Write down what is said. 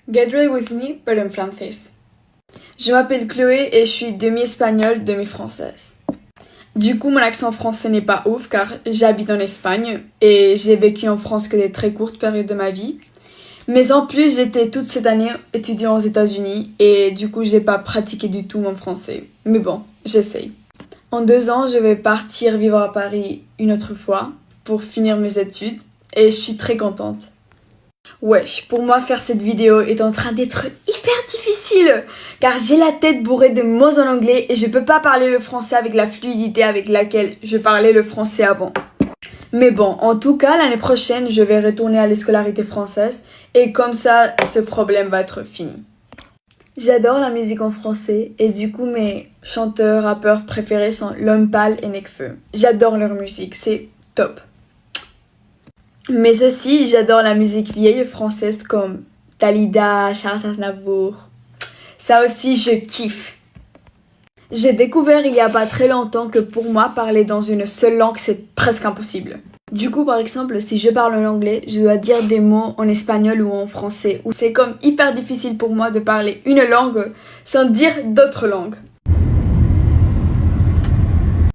Get ready with me, but in francés. Je m'appelle Chloé et je suis demi-espagnole, demi-française. Du coup, mon accent français n'est pas ouf car j'habite en Espagne et j'ai vécu en France que des très courtes périodes de ma vie. Mais en plus, j'étais toute cette année étudiant aux États-Unis et du coup, j'ai pas pratiqué du tout mon français. Mais bon, j'essaye. En 2 ans, je vais partir vivre à Paris une autre fois pour finir mes études et je suis très contente. Wesh, pour moi, faire cette vidéo est en train d'être hyper difficile car j'ai la tête bourrée de mots en anglais et je peux pas parler le français avec la fluidité avec laquelle je parlais le français avant. Mais bon, en tout cas, l'année prochaine, je vais retourner à l'escolarité française et comme ça, ce problème va être fini. J'adore la musique en français et du coup, mes chanteurs, rappeurs préférés sont L'Homme Pâle et Nekfeu. J'adore leur musique, c'est top. Mais aussi, j'adore la musique vieille française comme Dalida, Charles Aznavour. Ça aussi, je kiffe. J'ai découvert il y a pas très longtemps que pour moi, parler dans une seule langue, c'est presque impossible. Du coup, par exemple, si je parle en anglais, je dois dire des mots en espagnol ou en français. Ou c'est comme hyper difficile pour moi de parler une langue sans dire d'autres langues.